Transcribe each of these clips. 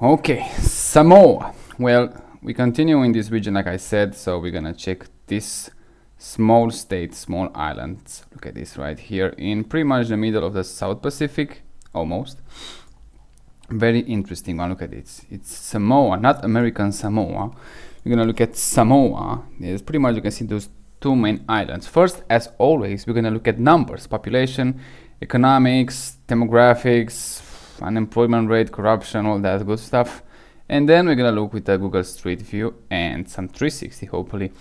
Okay, Samoa. Well, we continue in this region, like I said, so we're gonna check this small state, small islands. Look at this right here in pretty much the middle of the South Pacific, almost. Very interesting one. Look at this. It's Samoa, not American Samoa. We're gonna look at Samoa. There's pretty much you can see those two main islands. First, as always, we're gonna look at numbers, population, economics, demographics, unemployment rate, corruption, all that good stuff. And then we're gonna look with the Google Street View and some 360, hopefully,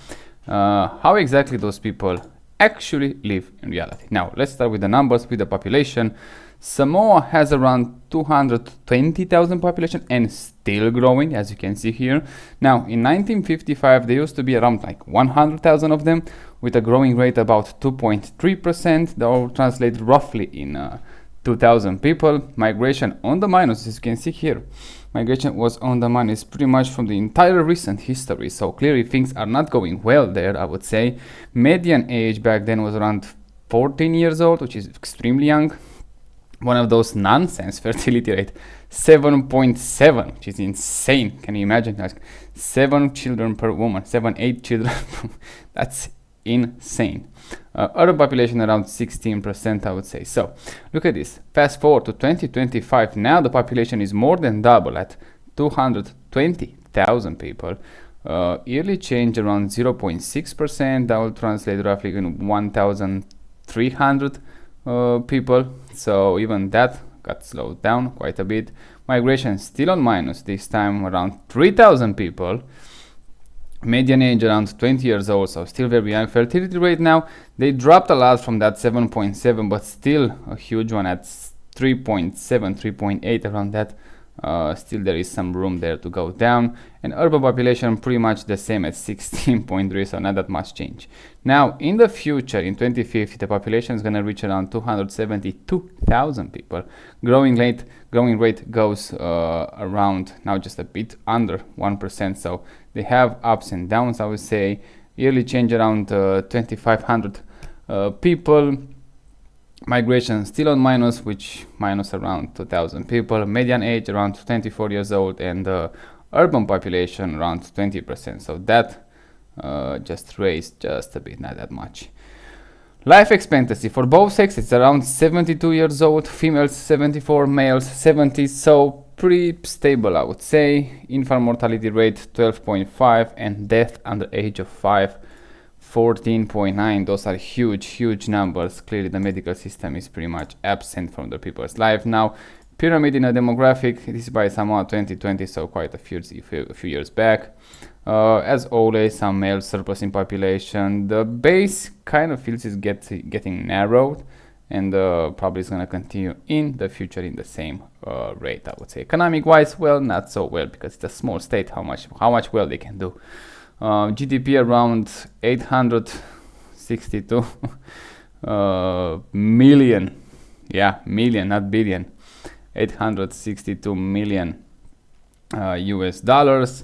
how exactly those people actually live in reality. Now, let's start with the numbers, with the population. Samoa has around 220,000 population and still growing, as you can see here. Now, in 1955, there used to be around like 100,000 of them, with a growing rate about 2.3%. That will translate roughly in 2,000 people. Migration on the minus, as you can see here. Migration was on the minus pretty much from the entire recent history. So clearly things are not going well there, I would say. Median age back then was around 14 years old, which is extremely young. One of those nonsense fertility rate, 7.7, which is insane. Can you imagine? Like 7 children per woman, 8 children. That's insane. Urban population around 16%, I would say. So look at this. Fast forward to 2025. Now the population is more than double at 220,000 people. Yearly change around 0.6%. That will translate roughly in 1,300 people. So even that got slowed down quite a bit. Migration still on minus, this time around 3,000 people. Median age around 20 years old, so still very young. Fertility rate now, they dropped a lot from that 7.7, but still a huge one at 3.7, 3.8, around that. Still there is some room there to go down. And urban population pretty much the same at 16.3, so not that much change. Now in the future, in 2050, the population is going to reach around 272,000 people. Growing rate goes around now just a bit under 1%, so they have ups and downs, I would say. Yearly change around 2,500 people. Migration still on minus, which minus around 2,000 people. Median age around 24 years old, and urban population around 20%. So that just raised just a bit, not that much. Life expectancy for both sexes is around 72 years old. Females 74, males 70. So pretty stable, I would say. Infant mortality rate 12.5, and death under age of 5 14.9. Those are huge numbers. Clearly the medical system is pretty much absent from the people's life. Now pyramid in a demographic, this is by Samoa 2020, so quite a few years back. As always, some male surplus in population. The base kind of feels is getting narrowed, and probably is going to continue in the future in the same rate, I would say. Economic wise, well, not so well, because it's a small state. How much well they can do. GDP around 862 million. Yeah, million, not billion. 862 million US dollars.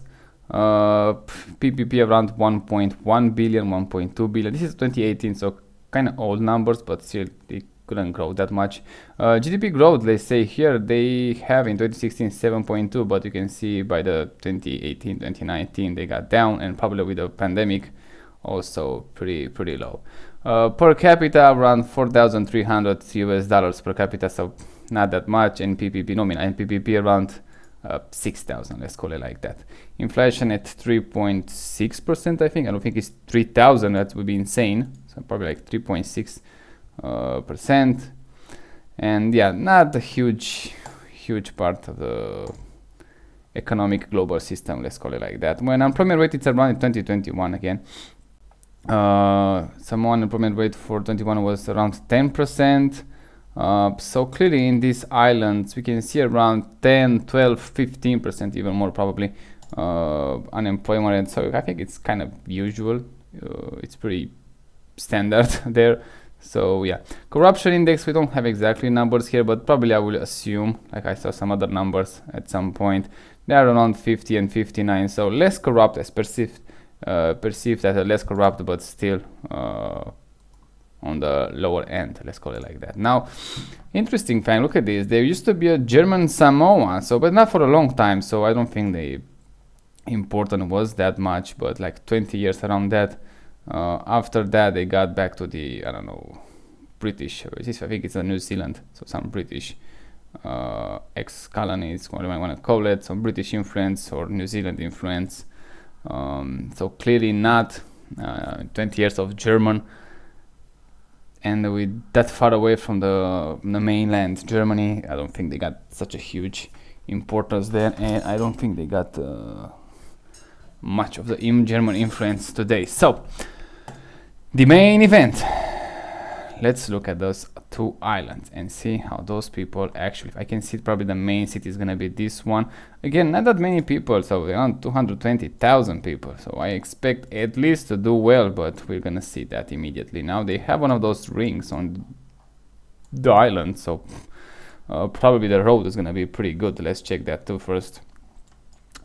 PPP around 1.1 billion, 1.2 billion. This is 2018, so kind of old numbers, but still they couldn't grow that much. GDP growth, they say here, they have in 2016 7.2, but you can see by the 2018, 2019 they got down, and probably with the pandemic also pretty low. Per capita around 4,300 US dollars per capita, so not that much. And PPP nominal, and PPP around 6,000, let's call it like that. Inflation at 3.6%, I think. I don't think it's 3,000, that would be insane. So probably like 3.6%. And yeah, not a huge part of the economic global system, let's call it like that. When unemployment rate is around in 2021 again. Samoan unemployment rate for 21 was around 10%. So clearly in these islands we can see around 10, 12, 15%, even more probably, unemployment rate. So I think it's kind of usual. It's pretty standard there. So yeah, corruption index, we don't have exactly numbers here, but probably I will assume, like I saw some other numbers at some point, they are around 50 and 59. So less corrupt, as perceived as a less corrupt, but still on the lower end, let's call it like that. Now, interesting fact, look at this. There used to be a German Samoa, so but not for a long time, so I don't think the important was that much, but like 20 years around that. After that, they got back to the, I don't know, British, I think it's New Zealand, so some British ex-colonies, whatever I want to call it, some British influence or New Zealand influence. So clearly not 20 years of German, and with that far away from the mainland Germany, I don't think they got such a huge importance there, and I don't think they got much of the German influence today. So the main event, let's look at those two islands and see how those people actually, I can see probably the main city is gonna be this one. Again, not that many people, so around 220,000 people, so I expect at least to do well, but we're gonna see that immediately. Now they have one of those rings on the island, so probably the road is gonna be pretty good. Let's check that too first.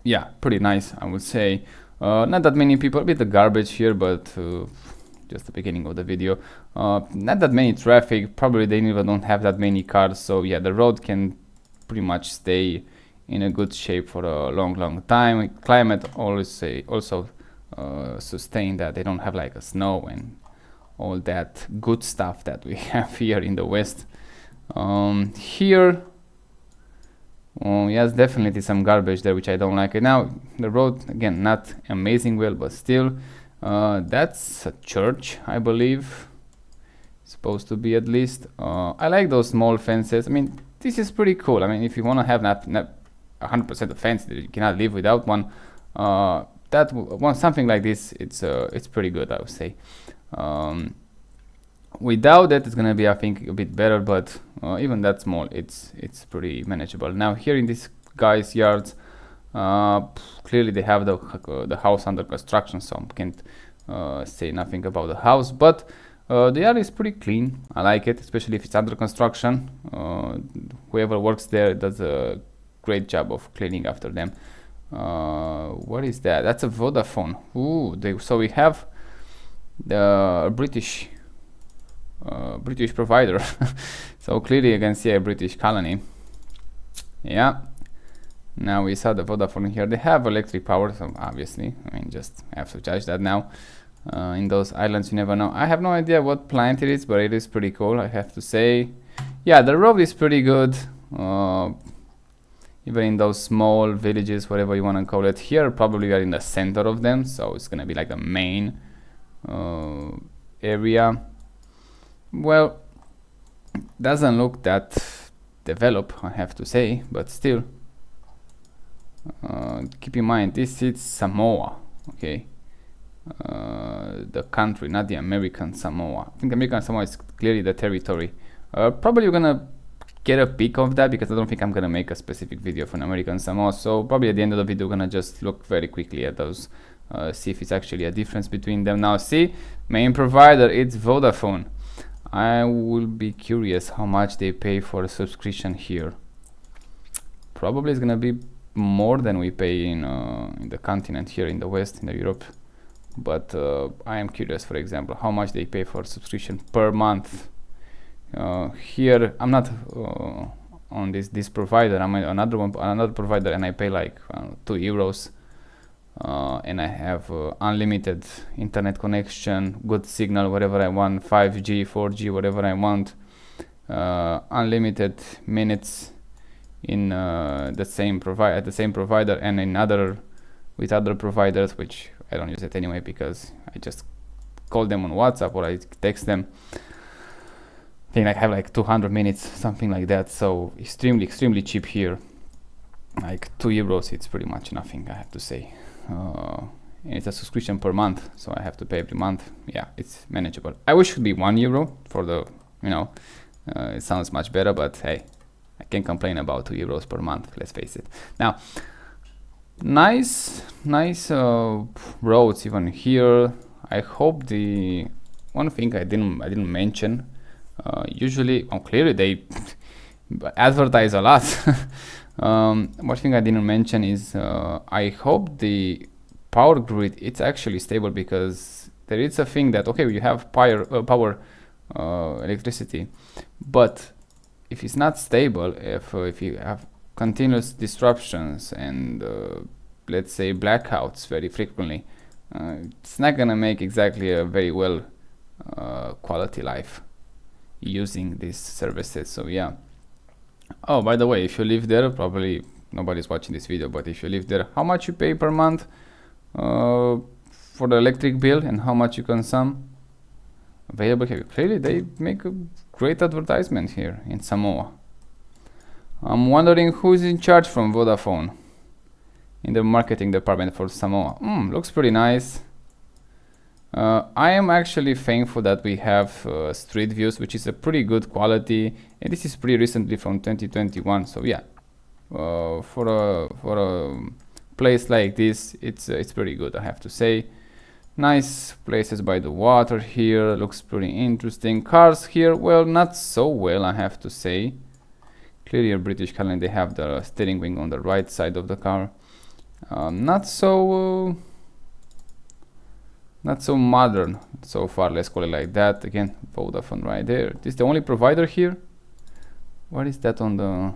Yeah, pretty nice, I would say. Not that many people, a bit of garbage here, but just the beginning of the video. Not that many traffic, probably they even don't have that many cars, so yeah, the road can pretty much stay in a good shape for a long time. Climate also sustain that. They don't have like a snow and all that good stuff that we have here in the West. Here, yes, definitely some garbage there, which I don't like. And now the road, again, not amazing well, but still, that's a church, I believe, supposed to be, at least. I like those small fences. I mean, this is pretty cool. I mean, if you want to have not 100% of fence, you cannot live without one. Something like this, it's pretty good, I would say. Without that, it's gonna be, I think, a bit better, but even that small, it's pretty manageable. Now here in this guy's yards, clearly they have the house under construction, so I can't say nothing about the house, but the yard is pretty clean. I like it, especially if it's under construction. Whoever works there does a great job of cleaning after them. What is that? That's a Vodafone. Ooh, so we have the British provider. So clearly you can see a British colony. Yeah, now we saw the Vodafone here. They have electric power, so obviously, I mean, just have to judge that now. In those islands, you never know. I have no idea what plant it is, but it is pretty cool, I have to say. Yeah, the road is pretty good, even in those small villages, whatever you want to call it. Here probably we are in the center of them, so it's gonna be like the main area. Well, doesn't look that developed, I have to say, but still, keep in mind this is Samoa, okay, the country, not the American Samoa. I think American Samoa is clearly the territory. Probably you're gonna get a peek of that, because I don't think I'm gonna make a specific video for an American Samoa, so probably at the end of the video we're gonna just look very quickly at those, see if it's actually a difference between them. Now see, main provider, it's Vodafone. I will be curious how much they pay for a subscription here. Probably it's gonna be more than we pay in the continent here in the West, in the Europe. But I am curious, for example, how much they pay for a subscription per month. Here I'm not on this provider. I'm another provider, and I pay like €2. And I have unlimited internet connection, good signal, whatever I want, 5G, 4G, whatever I want, unlimited minutes in the same provider, and in with other providers, which I don't use it anyway, because I just call them on WhatsApp or I text them. I think I have like 200 minutes, something like that, so extremely cheap here. Like €2, it's pretty much nothing, I have to say. And it's a subscription per month, so I have to pay every month. Yeah, it's manageable. I wish it would be €1 for the, it sounds much better, but hey, I can't complain about €2 per month, let's face it. Now, nice roads even here. I hope the one thing I didn't mention, usually, clearly they advertise a lot. One thing I didn't mention is I hope the power grid, it's actually stable, because there is a thing that, okay, you have power electricity. But if it's not stable, if you have continuous disruptions and let's say blackouts very frequently, it's not gonna make exactly a very well quality life using these services. So yeah. Oh, by the way, if you live there, probably nobody's watching this video, but if you live there, how much you pay per month for the electric bill and how much you consume? Available here. Clearly they make a great advertisement here in Samoa. I'm wondering who's in charge from Vodafone in the marketing department for Samoa. Looks pretty nice. I am actually thankful that we have street views, which is a pretty good quality, and this is pretty recently from 2021. So yeah, for a place like this, it's pretty good, I have to say. Nice places by the water here, looks pretty interesting. Cars here, well, not so well, I have to say. Clearly a British car, and they have the steering wheel on the right side of the car. Not so modern so far, let's call it like that. Again, Vodafone right there. This is the only provider here. What is that on the...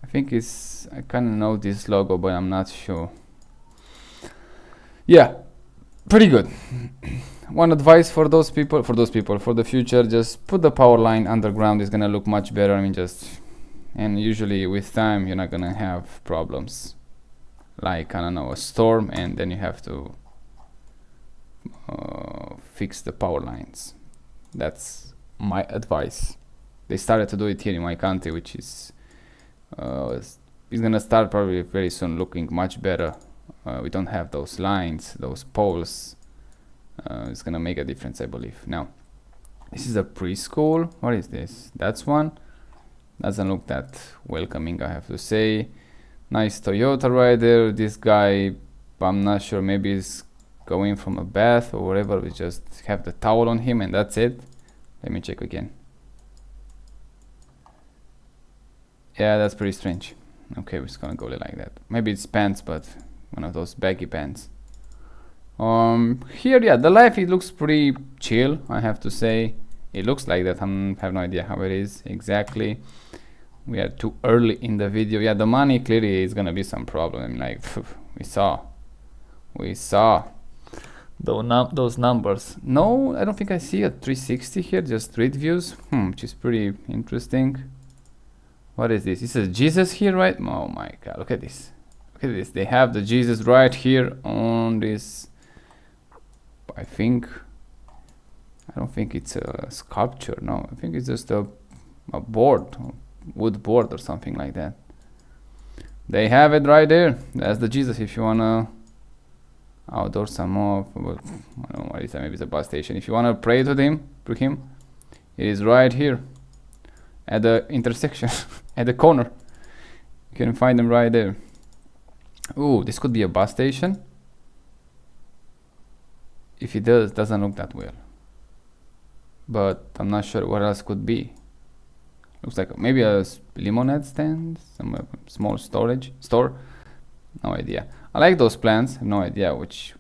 I think it's... I kind of know this logo, but I'm not sure. Yeah, pretty good. One advice for those people, for the future, just put the power line underground. It's gonna look much better. I mean, and usually with time you're not gonna have problems like, I don't know, a storm, and then you have to fix the power lines. That's my advice. They started to do it here in my country, which is it's gonna start probably very soon looking much better. We don't have those lines, those poles. It's gonna make a difference, I believe. Now, this is a preschool. What is this? That's one. Doesn't look that welcoming, I have to say. Nice Toyota right there. This guy, I'm not sure, maybe he's going from a bath or whatever. We just have the towel on him and that's it. Let me check again. Yeah, that's pretty strange. Okay, we're just gonna go like that. Maybe it's pants, but one of those baggy pants. Here, yeah, the life, it looks pretty chill, I have to say. It looks like that. I have no idea how it is exactly. We are too early in the video. Yeah, the money clearly is gonna be some problem. Like, we saw those numbers. No, I don't think I see a 360 here, just street views, which is pretty interesting. What is this? This is Jesus here, right? Oh my god, look at this. Look at this. They have the Jesus right here on this. I don't think it's a sculpture. No, I think it's just a board, wood board or something like that. They have it right there. That's the Jesus. If you wanna outdoor Samoa, I don't know what is that. Maybe it's a bus station. If you wanna pray to him, it is right here at the intersection, at the corner. You can find them right there. Ooh, this could be a bus station. If it doesn't look that well, but I'm not sure what else could be. Looks like maybe a lemonade stand, some small store. No idea. I like those plants. I have no idea which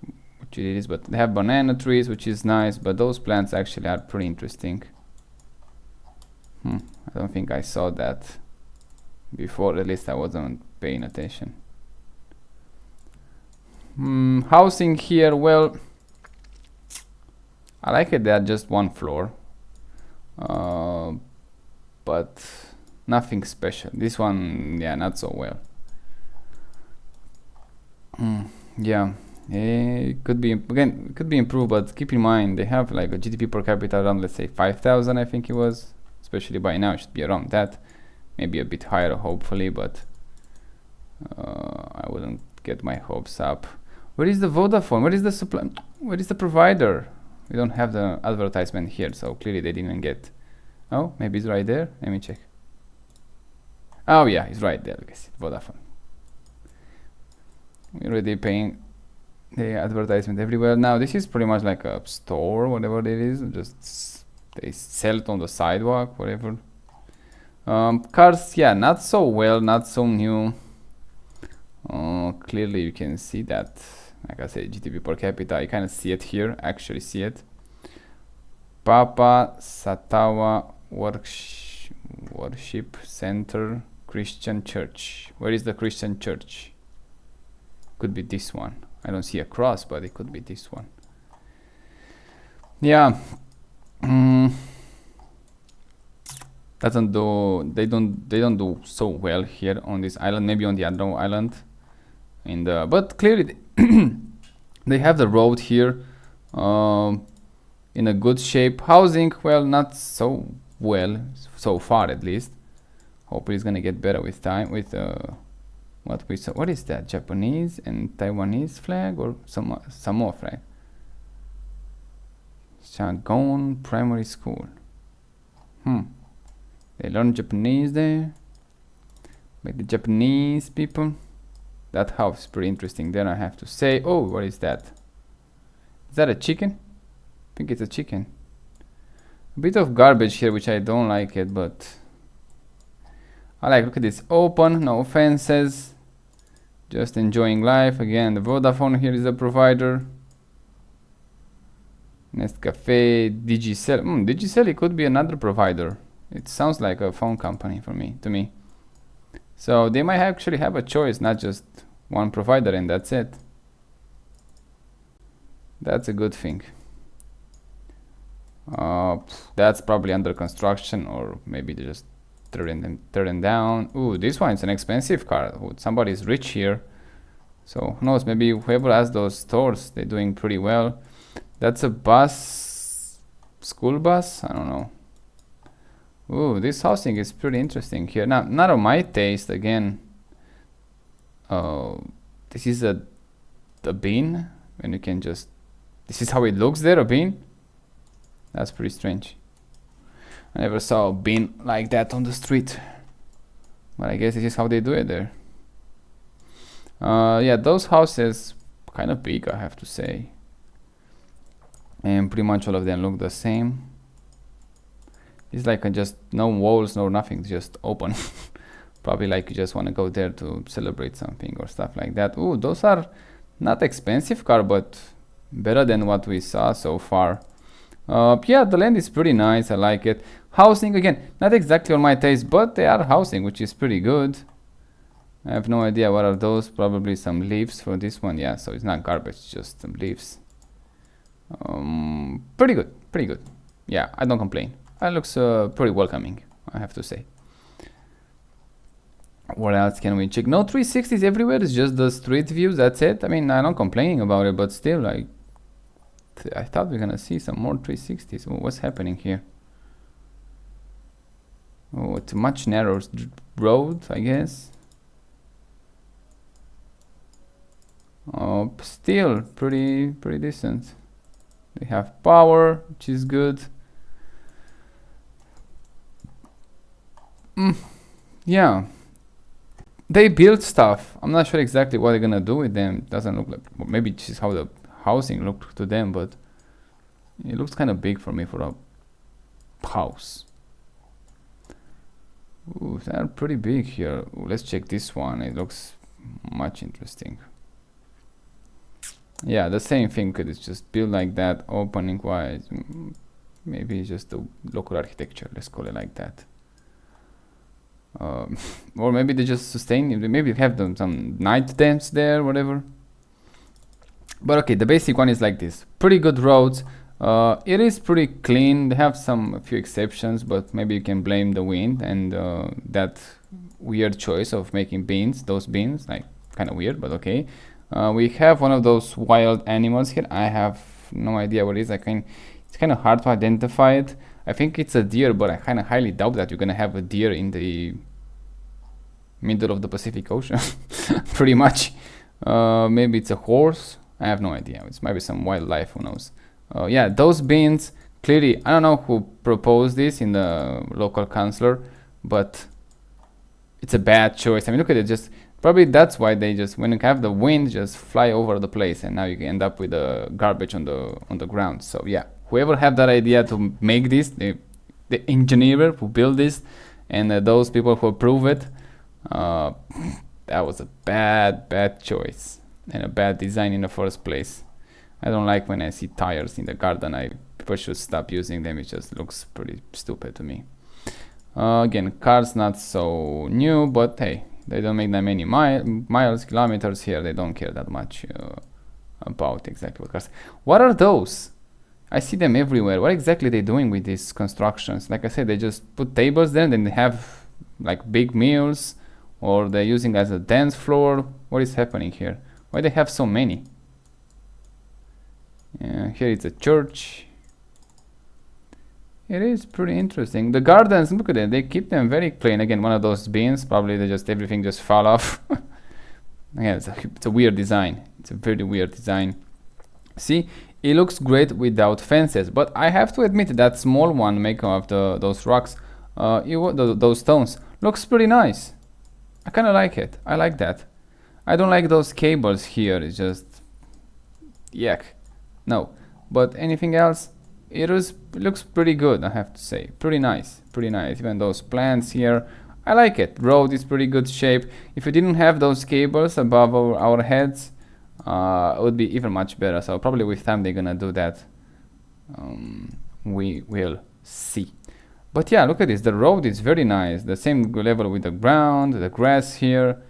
it is, but they have banana trees, which is nice. But those plants actually are pretty interesting. I don't think I saw that before. At least I wasn't paying attention. Housing here, well, I like it. They're just one floor, but nothing special. This one, yeah, not so well. Yeah, it could be, again, it could be improved, but keep in mind they have like a GDP per capita around, let's say 5,000, I think it was. Especially by now, it should be around that, maybe a bit higher, hopefully, but I wouldn't get my hopes up. Where is the Vodafone? Where is the supply? Where is the provider? We don't have the advertisement here, so clearly they didn't get. Oh, maybe it's right there. Let me check. Oh yeah, it's right there. Look, Vodafone. We're already paying the advertisement everywhere. Now this is pretty much like a store, whatever it is. Just they sell it on the sidewalk, whatever. Cars, yeah, not so well, not so new. Clearly you can see that. Like I said, GDP per capita, I kind of see it here, actually see it. Papa Satawa Worship Center Christian Church. Where is the Christian church? Could be this one. I don't see a cross, but it could be this one. Yeah. Doesn't do, they don't do so well here on this island. Maybe on the other island. But clearly they have the road here in a good shape. Housing, well, not so well so far, at least. Hopefully it's gonna get better with time. With what is that? Japanese and Taiwanese flag or Samoa flag? Shangon Primary School. They learn Japanese there. Like the Japanese people. That house is pretty interesting. Then I have to say, oh, what is that? Is that a chicken? I think it's a chicken. A bit of garbage here, which I don't like it, but I like. Look at this, open, no fences, just enjoying life. Again, the Vodafone here is a provider. Nescafe, Digicel. Digicel, it could be another provider. It sounds like a phone company to me. So they might actually have a choice, not just one provider, and that's it. That's a good thing. That's probably under construction, or maybe they just turn down. Ooh, this one is an expensive car. Ooh, somebody's rich here. So who knows, maybe whoever has those stores, they're doing pretty well. That's a bus, school bus, I don't know. Ooh, this housing is pretty interesting here. Now, not on my taste, again. This is a bin, and you can just, this is how it looks there, a bin. That's pretty strange. I never saw a bin like that on the street, but I guess this is how they do it there. Yeah, those houses kind of big, I have to say, and pretty much all of them look the same. It's like just no walls, no nothing, just open. Probably like you just want to go there to celebrate something or stuff like that. Ooh, those are not expensive car, but better than what we saw so far. Yeah, the land is pretty nice. I like it. Housing, again, not exactly on my taste, but they are housing, which is pretty good. I have no idea what are those. Probably some leaves for this one. Yeah, so it's not garbage, just some leaves. Pretty good, pretty good. Yeah, I don't complain. It looks pretty welcoming, I have to say. What else can we check? No 360s everywhere. It's just the street views. That's it. I mean, I'm not complaining about it, but still, like, I thought we are gonna see some more 360s. What's happening here? Oh, it's a much narrower road, I guess. Oh, still pretty decent. They have power, which is good. Yeah, they build stuff. I'm not sure exactly what they're gonna do with them. Doesn't look like, well, maybe this is how the housing looked to them, but it looks kind of big for me for a house. Ooh, they're pretty big here. Ooh, let's check this one. It looks much interesting. Yeah, the same thing. It's just built like that, opening wise. Maybe it's just the local architecture. Let's call it like that. Or maybe they just sustain. Maybe have them some night dance there, whatever. But okay, the basic one is like this. Pretty good roads. It is pretty clean. They have a few exceptions, but maybe you can blame the wind and that weird choice of making bins. Those bins, like, kind of weird, but okay. We have one of those wild animals here. I have no idea what it is. It's kind of hard to identify it. I think it's a deer, but I kind of highly doubt that you're gonna have a deer in the middle of the Pacific Ocean. Pretty much. Maybe it's a horse. I have no idea. It's maybe some wildlife, who knows. Yeah, those bins, clearly, I don't know who proposed this in the local councillor, but it's a bad choice. I mean, look at it, just probably that's why they just, when you have the wind, just fly over the place, and now you end up with the garbage on the ground. So yeah, whoever had that idea to make this, the engineer who built this, and those people who approve it, that was a bad choice and a bad design in the first place. I don't like when I see tires in the garden. I people should stop using them. It just looks pretty stupid to me. Again, cars not so new, but hey, they don't make that many miles, kilometers here. They don't care that much about exactly what cars. What are those? I see them everywhere. What exactly are they doing with these constructions? Like I said, they just put tables there, and then they have like big meals, or they're using as a dance floor. What is happening here? Why they have so many? Here it's a church. It is pretty interesting. The gardens, look at it. They keep them very clean. Again, one of those bins. Probably they just everything just fall off. Again, it's a weird design. It's a very weird design. See, it looks great without fences, but I have to admit that small one maker of those rocks, those stones, looks pretty nice. I kind of like it. I like that. I don't like those cables here. It's just yuck. No, but anything else, it looks pretty good. I have to say, pretty nice, pretty nice. Even those plants here, I like it. Road is pretty good shape. If you didn't have those cables above our heads, it would be even much better. So probably with time they're gonna do that. We will see. But yeah, look at this. The road is very nice. The same level with the ground, the grass here.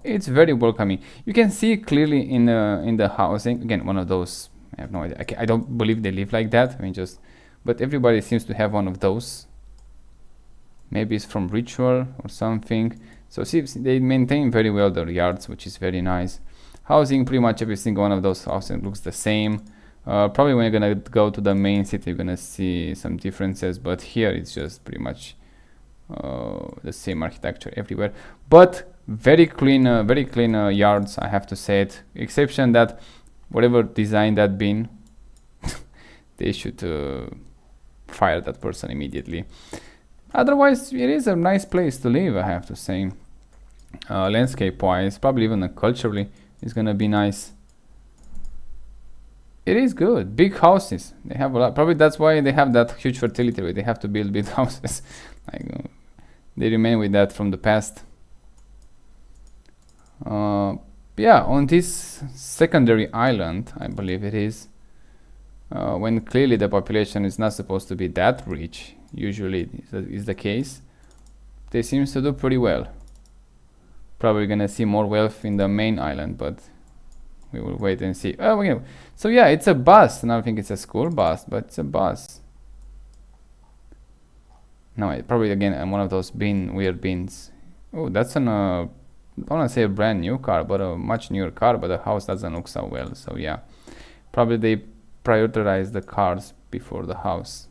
It's very welcoming. You can see clearly in the housing. Again, one of those. I have no idea. I don't believe they live like that. I mean, but everybody seems to have one of those. Maybe it's from ritual or something. So see, they maintain very well their yards, which is very nice. Housing, pretty much every single one of those houses looks the same. Probably when you're gonna go to the main city, you're gonna see some differences, but here it's just pretty much the same architecture everywhere. But very clean yards, I have to say it. Exception that whatever design that bin, they should fire that person immediately. Otherwise, it is a nice place to live, I have to say. Landscape-wise, probably even culturally, it's gonna be nice. It is good. Big houses. They have a lot. Probably that's why they have that huge fertility rate. They have to build big houses. They remain with that from the past. Yeah, on this secondary island, I believe it is, when clearly the population is not supposed to be that rich, usually is the case, they seem to do pretty well. Probably gonna see more wealth in the main island, but we will wait and see. Oh, okay. So yeah, it's a bus. And I don't think it's a school bus, but it's a bus. No, probably again one of those weird bins. Oh, that's an I don't want to say a brand new car, but a much newer car, but the house doesn't look so well. So yeah, probably they prioritize the cars before the house.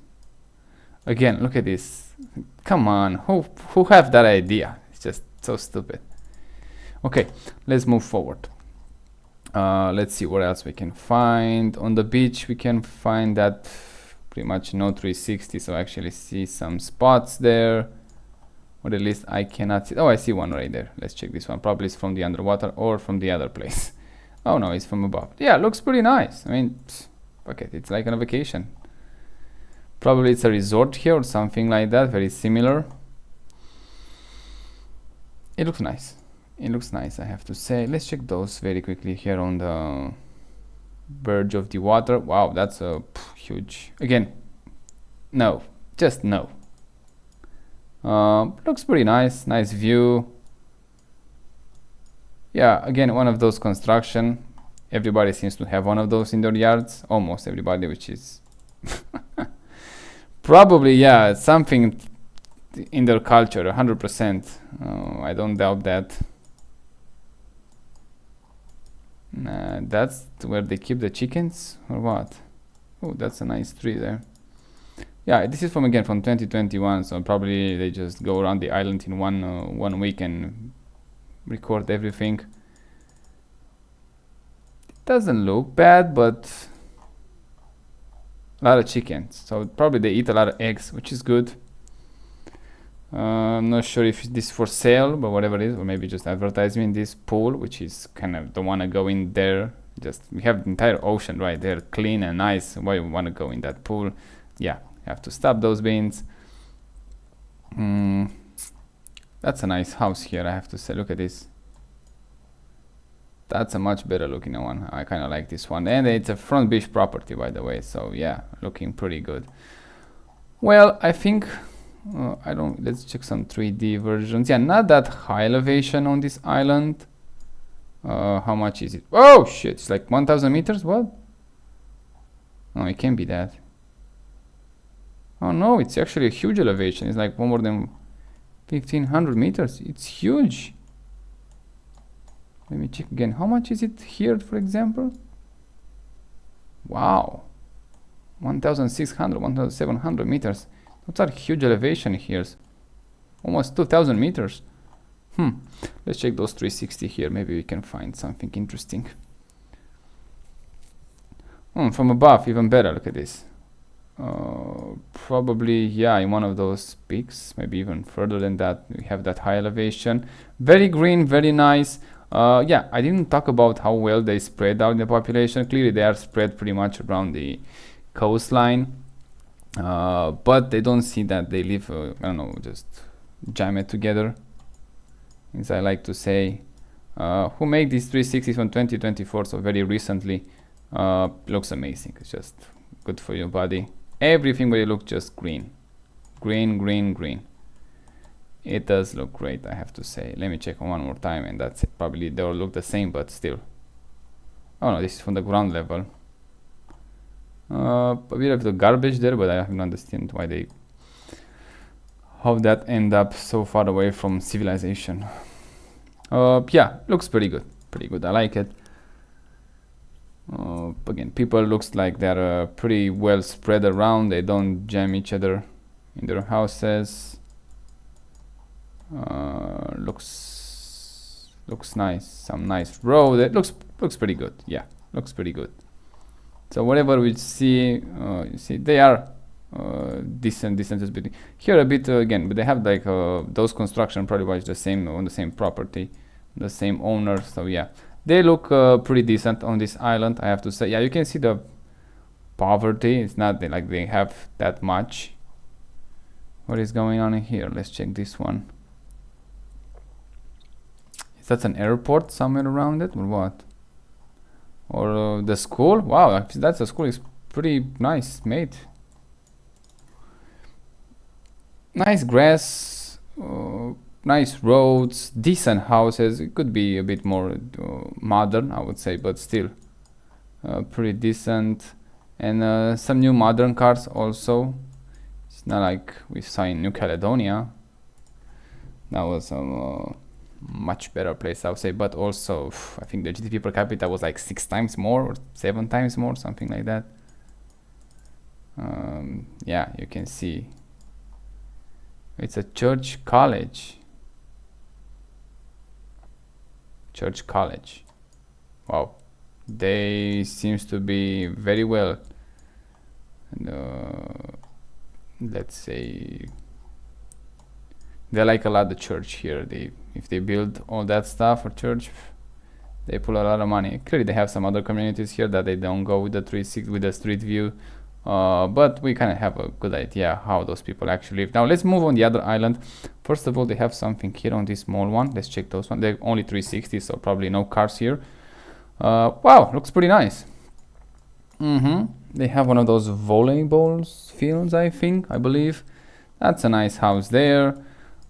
Again, look at this. Come on, who have that idea? It's just so stupid. Okay, let's move forward. Let's see what else we can find. On the beach, we can find that pretty much no 360, so I actually see some spots there. Or at least I cannot see. Oh, I see one right there. Let's check this one. Probably it's from the underwater or from the other place. Oh no, it's from above. Yeah, looks pretty nice. I mean, okay, it's like on a vacation. Probably it's a resort here or something like that. Very similar. It looks nice. It looks nice, I have to say. Let's check those very quickly here on the verge of the water. Wow, that's a huge. Again, no, just no. Looks pretty nice. Nice view. Yeah, again, one of those construction. Everybody seems to have one of those in their yards. Almost everybody, which is probably, yeah, something in their culture, 100%. I don't doubt that. That's where they keep the chickens, or what? Oh, that's a nice tree there. Yeah, this is from 2021, so probably they just go around the island in one week and record everything. It doesn't look bad, but a lot of chickens, so probably they eat a lot of eggs, which is good. I'm not sure if this is for sale, but whatever it is, or maybe just advertising this pool, which is kind of don't want to go in there. Just we have the entire ocean right there, clean and nice. Why you want to go in that pool? Yeah, have to stop those bins. That's a nice house here, I have to say. Look at this. That's a much better looking one. I kind of like this one, and it's a front beach property, by the way, so yeah, looking pretty good. Well, I think I don't, let's check some 3D versions. Yeah, not that high elevation on this island. How much is it? Oh shit, it's like 1000 meters. What? No, it can't be that. Oh no, it's actually a huge elevation. It's like more than 1500 meters. It's huge. Let me check again. How much is it here, for example? Wow, 1600, 1700 meters. Those are huge elevation here. Almost 2000 meters. Let's check those 360 here. Maybe we can find something interesting. From above, even better. Look at this. Probably, yeah, in one of those peaks, maybe even further than that, we have that high elevation. Very green, very nice. Yeah, I didn't talk about how well they spread out the population. Clearly, they are spread pretty much around the coastline. But they don't see that they live, I don't know, just jam it together, as I like to say. Who made these 360s from 2024, so very recently. Looks amazing. It's just good for your body. Everything will look just green. Green, green, green. It does look great, I have to say. Let me check one more time, and that's it. Probably they all look the same, but still. Oh no, this is from the ground level. A bit of the garbage there, but I don't understand why they, how that end up so far away from civilization. Yeah, looks pretty good. Pretty good. I like it. Again, people looks like they're pretty well spread around. They don't jam each other in their houses. Looks nice. Some nice road. It looks pretty good. Yeah, looks pretty good. So whatever we see, you see they are decent between here a bit again, but they have like those construction probably was the same on the same property, the same owner. So yeah, they look pretty decent on this island, I have to say. Yeah, you can see the poverty. It's not like they have that much. What is going on in here? Let's check this one. Is that an airport somewhere around it or what? Or the school? Wow, that's a school. Is pretty nice made. Nice grass, nice roads, decent houses. It could be a bit more modern, I would say, but still pretty decent. And some new modern cars also. It's not like we saw in New Caledonia. That was a much better place, I would say, but also I think the GDP per capita was like 6 times more or 7 times more, something like that. Yeah, you can see it's a church college. Wow, they seems to be very well, let's say they like a lot the church here. If they build all that stuff for church, they pull a lot of money. Clearly they have some other communities here that they don't go with the 360 with the street view, but we kind of have a good idea how those people actually live. Now let's move on the other island. First of all, they have something here on this small one. Let's check those one. They're only 360, so probably no cars here. Wow, looks pretty nice. They have one of those volleyball fields, I believe. That's a nice house there.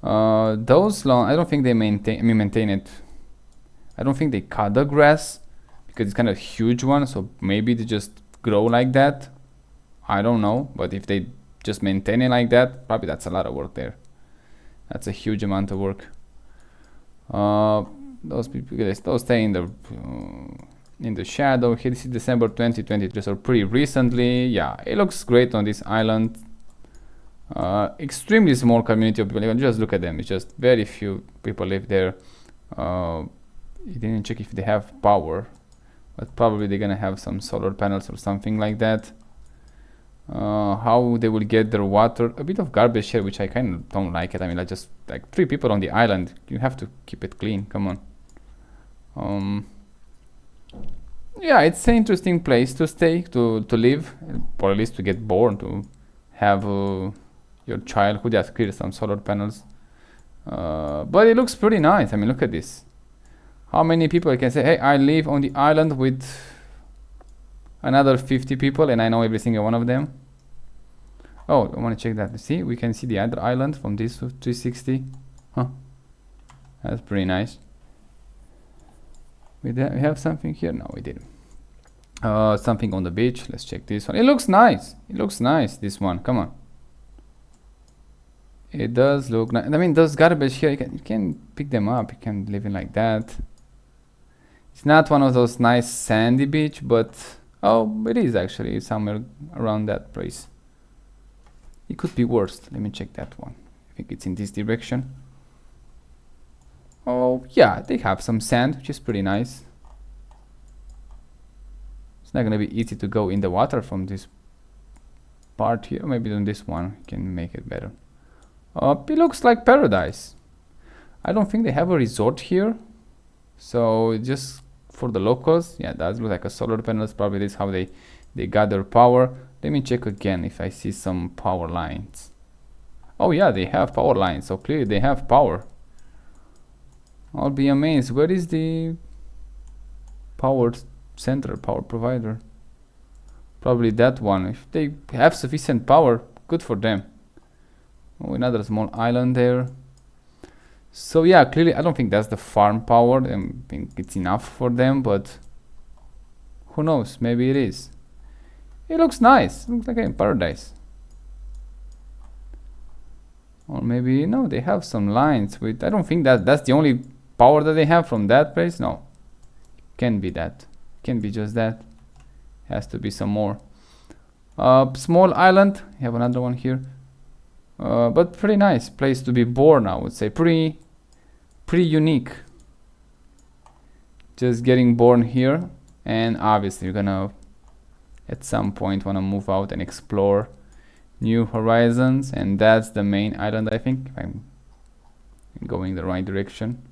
Those lawn, I don't think they maintain it. I don't think they cut the grass because it's kind of a huge one, so maybe they just grow like that. I don't know, but if they just maintain it like that, probably that's a lot of work there. That's a huge amount of work. Those people, those stay in the shadow. Here, this is December 2023, so pretty recently. Yeah, it looks great on this island. Extremely small community of people. You can just look at them. It's just very few people live there. You didn't check if they have power, but probably they're gonna have some solar panels or something like that. How they will get their water? A bit of garbage here, which I kind of don't like it. I mean, like just like 3 people on the island. You have to keep it clean. Come on. Yeah, it's an interesting place to stay, to live, or at least to get born, to have your child who just created some solar panels. But it looks pretty nice. I mean, look at this. How many people can say, hey, I live on the island with another 50 people and I know every single one of them? Oh, I want to check that. See, we can see the other island from this 360. Huh. That's pretty nice. We have something here? No, we didn't. Something on the beach. Let's check this one. It looks nice. It looks nice, this one. Come on. It does look nice. I mean, those garbage here, you can pick them up. You can live in like that. It's not one of those nice sandy beach, but oh, it is actually somewhere around that place. It could be worse. Let me check that one. I think it's in this direction. Oh, yeah, they have some sand, which is pretty nice. It's not gonna be easy to go in the water from this part here. Maybe on this one can make it better. It looks like paradise. I don't think they have a resort here. So just for the locals, yeah, that looks like a solar panels. Probably this is how they gather power. Let me check again if I see some power lines. Oh yeah, they have power lines, so clearly they have power. I'll be amazed. Where is the power center, power provider? Probably that one. If they have sufficient power, good for them. Oh, another small island there. So yeah, clearly I don't think that's the farm power. I think it's enough for them, but who knows? Maybe it is. It looks nice. It looks like a paradise. Or maybe no, they have some lines with. I don't think that's the only power that they have from that place. No, can be that. Can be just that. Has to be some more. Small island. You have another one here. But pretty nice place to be born, I would say. Pretty unique. Just getting born here, and obviously you're gonna at some point want to move out and explore new horizons, and that's the main island. I think if I'm going the right direction.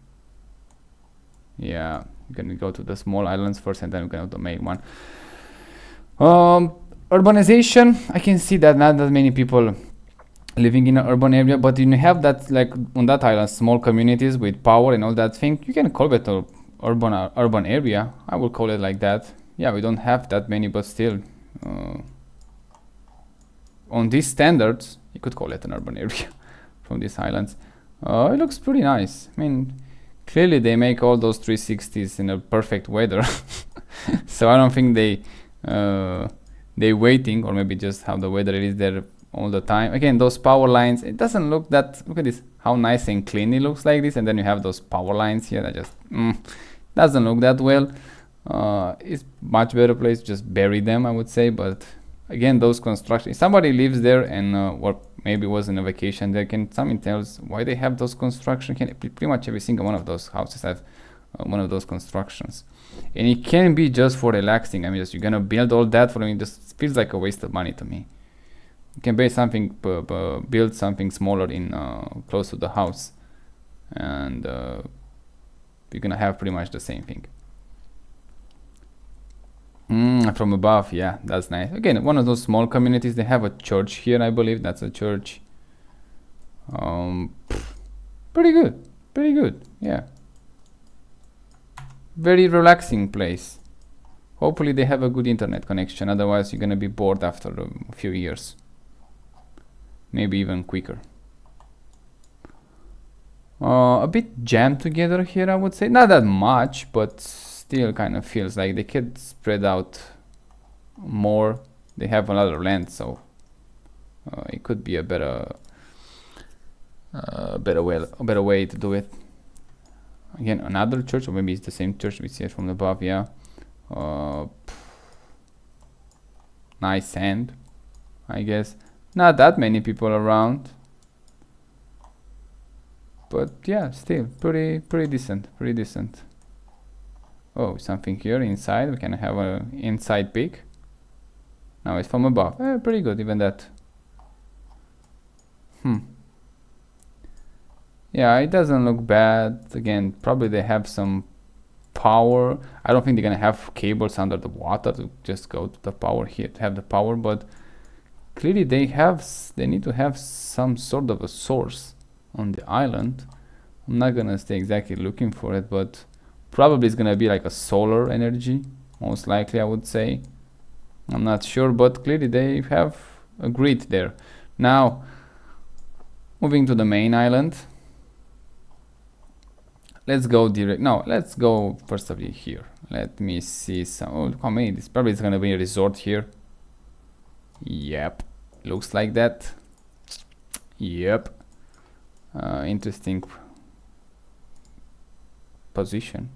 Yeah, I'm gonna go to the small islands first, and then we're gonna go to the main one. Urbanization. I can see that not that many people living in an urban area, but you have that, like on that island, small communities with power and all that thing. You can call it a urban area. I will call it like that. Yeah, we don't have that many, but still, on these standards, you could call it an urban area from these islands. It looks pretty nice. I mean, clearly they make all those 360s in a perfect weather. So I don't think they waiting, or maybe just how the weather is there all the time. Again, those power lines, it doesn't look that, look at this, how nice and clean it looks like this, and then you have those power lines here that just doesn't look that well. It's much better place to just bury them, I would say. But again, those constructions, somebody lives there and or maybe was on a vacation there, can someone tell us why they have those constructions? Pretty much every single one of those houses have one of those constructions, and it can be just for relaxing. I mean, just you're gonna build all that for me, it just feels like a waste of money to me. You can build something smaller in close to the house, and you're gonna have pretty much the same thing. From above, yeah, that's nice. Again, one of those small communities. They have a church here, I believe that's a church. Pretty good, yeah. Very relaxing place. Hopefully they have a good internet connection, otherwise you're gonna be bored after a few years. Maybe even quicker. A bit jammed together here, I would say. Not that much, but still kind of feels like they could spread out more. They have a lot of land, so it could be a better way to do it. Again, another church, or maybe it's the same church we see it from above. Yeah, nice sand, I guess. Not that many people around, but yeah, still pretty decent. Oh, something here inside. We can have an inside peek. Now it's from above. Pretty good, even that. Yeah, it doesn't look bad. Again, probably they have some power. I don't think they're gonna have cables under the water to just go to the power here to have the power, but clearly they need to have some sort of a source on the island. I'm not gonna stay exactly looking for it, but Probably it's gonna be like a solar energy, most likely, I would say. I'm not sure, but clearly they have a grid there. Now, moving to the main island. Let's go direct. No, let's go first of all here. Let me see some. Oh, look how many. This probably is gonna be a resort here. Yep, looks like that. Yep. Interesting position.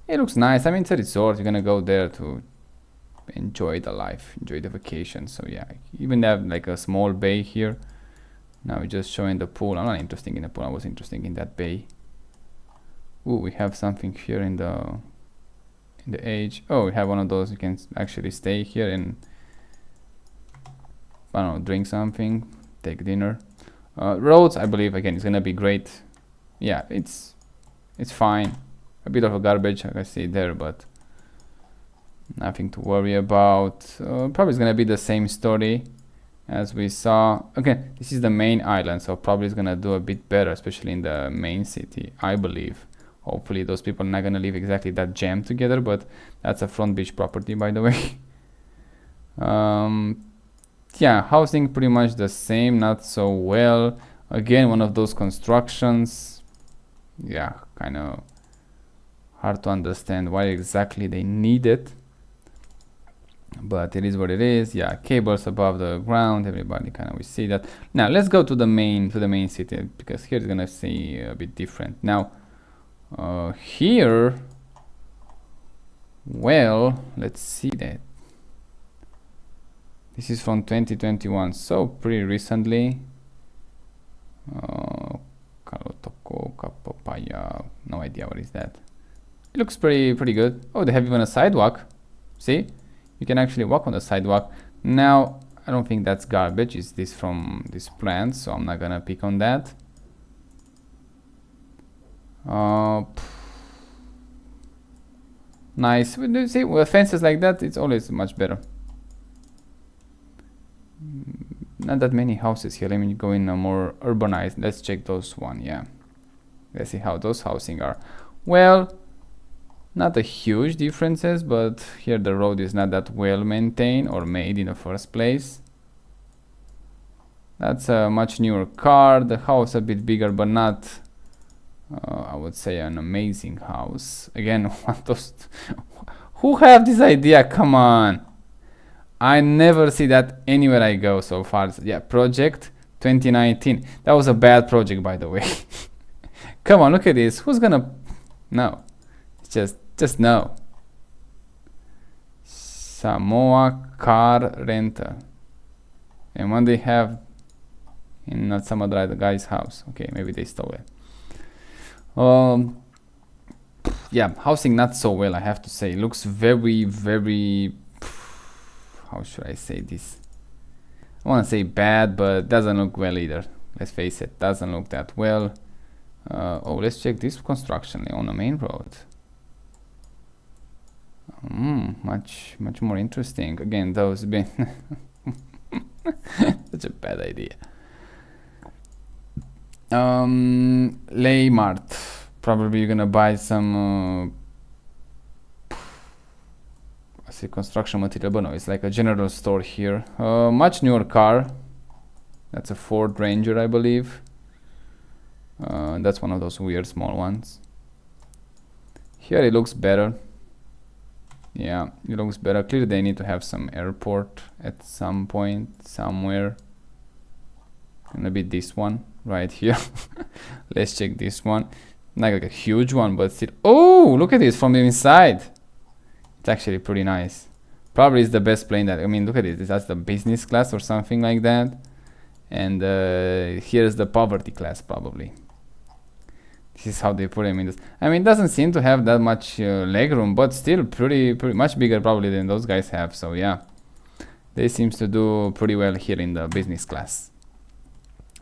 It looks nice. I mean, it's a resort. You're gonna go there to enjoy the life, enjoy the vacation. So yeah, even have like a small bay here. Now we're just showing the pool. I'm not interested in the pool. I was interested in that bay. Ooh, we have something here in the edge. Oh, we have one of those. You can actually stay here and I don't know, drink something, take dinner. Roads, I believe, again, it's gonna be great. Yeah, it's fine. A bit of a garbage, I see there, but nothing to worry about. Probably it's gonna be the same story as we saw. Okay, this is the main island, so probably it's gonna do a bit better, especially in the main city, I believe. Hopefully those people are not gonna live exactly that jammed together, but that's a front beach property, by the way. Yeah, housing pretty much the same, not so well. Again, one of those constructions. Yeah, kind of hard to understand why exactly they need it, but it is what it is. Yeah, cables above the ground, everybody kind of will see that. Now let's go to the main city, because here it's gonna see a bit different. Now here, well, let's see that. This is from 2021, so pretty recently. Kalotoko Kapopaya, no idea what is that. It looks pretty good. Oh, they have even a sidewalk. See, you can actually walk on the sidewalk. Now I don't think that's garbage. It's this from this plant, so I'm not gonna pick on that. Nice. See, with fences like that, it's always much better. Not that many houses here. Let me go in a more urbanized. Let's check those one. Yeah, let's see how those housing are. Well, not a huge differences, but here the road is not that well maintained or made in the first place. That's a much newer car. The house a bit bigger, but not I would say an amazing house. Again, those who have this idea? Come on, I never see that anywhere I go so far. Yeah, project 2019. That was a bad project, by the way. Come on, look at this. Who's gonna? No, just no. Samoa car rental. And when they have in not some other guy's house. Okay, maybe they stole it. Yeah, housing not so well, I have to say. Looks very, how should I say this? I want to say bad, but doesn't look well either. Let's face it, doesn't look that well. Oh, let's check this construction on the main road. Much more interesting. Again, those been such a bad idea. Mart. Probably you're gonna buy some I say construction material, but no, it's like a general store here. Much newer car. That's a Ford Ranger, I believe. That's one of those weird small ones. Here it looks better. Yeah, it looks better. Clearly they need to have some airport at some point, somewhere. Gonna be this one right here. Let's check this one. Not like a huge one, but still. Oh, look at this from the inside. It's actually pretty nice. Probably is the best plane that, I mean, look at it. That's the business class or something like that. And here's the poverty class, probably. This is how they put him in this. I mean, it doesn't seem to have that much legroom, but still pretty much bigger probably than those guys have. So yeah, they seems to do pretty well here in the business class.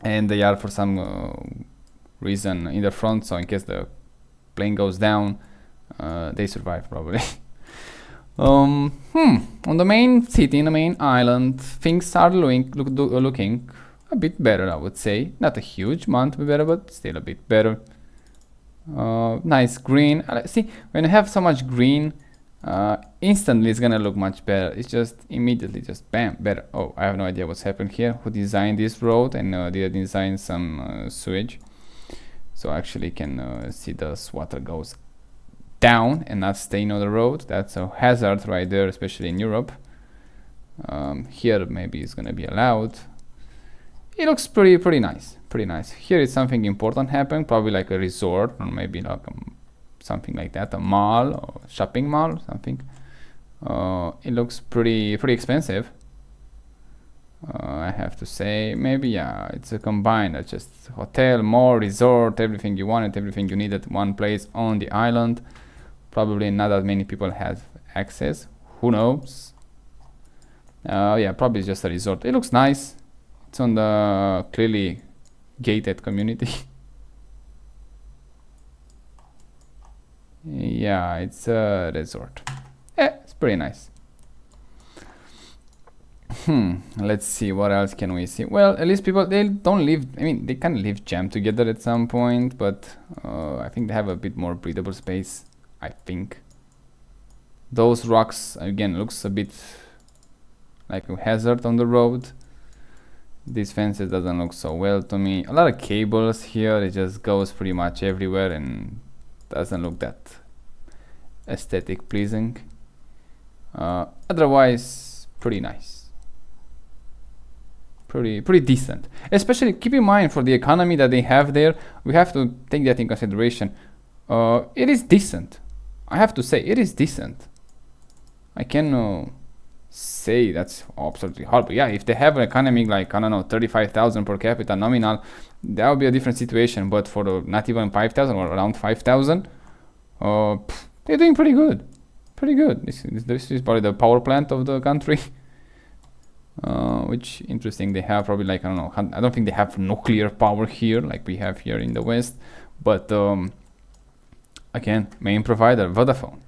And they are for some reason in the front, so in case the plane goes down, they survive probably. On the main city, in the main island, things are looking a bit better, I would say. Not a huge amount better, but still a bit better. Nice green. See, when you have so much green, instantly it's gonna look much better. It's just immediately just bam, better. Oh, I have no idea what's happened here. Who designed this road, and they designed some sewage, so actually can see the water goes down and not staying on the road. That's a hazard right there, especially in Europe. Here maybe it's gonna be allowed. It looks pretty nice, pretty nice. Here is something important happening, probably like a resort, or maybe like something like that, a mall or shopping mall, something. It looks pretty expensive. I have to say, maybe yeah, it's a combined. It's just hotel, mall, resort, everything you wanted, everything you needed, one place on the island. Probably not that many people have access. Who knows? Yeah, probably just a resort. It looks nice. It's on the clearly gated community. Yeah, it's a resort. It's pretty nice. Let's see, what else can we see? Well, at least people, they don't live, I mean, they kind of live jammed together at some point, but I think they have a bit more breathable space, I think. Those rocks, again, looks a bit like a hazard on the road. These fences doesn't look so well to me. A lot of cables here, it just goes pretty much everywhere and doesn't look that aesthetic pleasing. Otherwise, pretty nice. Pretty decent. Especially keep in mind for the economy that they have there, we have to take that in consideration. It is decent. I have to say, it is decent. I can say that's absolutely horrible. Yeah, if they have an economy like, I don't know, 35,000 per capita nominal, that would be a different situation. But for the not even 5,000 or around 5,000, they're doing pretty good. Pretty good. This is probably the power plant of the country. Which interesting, they have probably like, I don't know, I don't think they have nuclear power here like we have here in the West, but again, main provider Vodafone,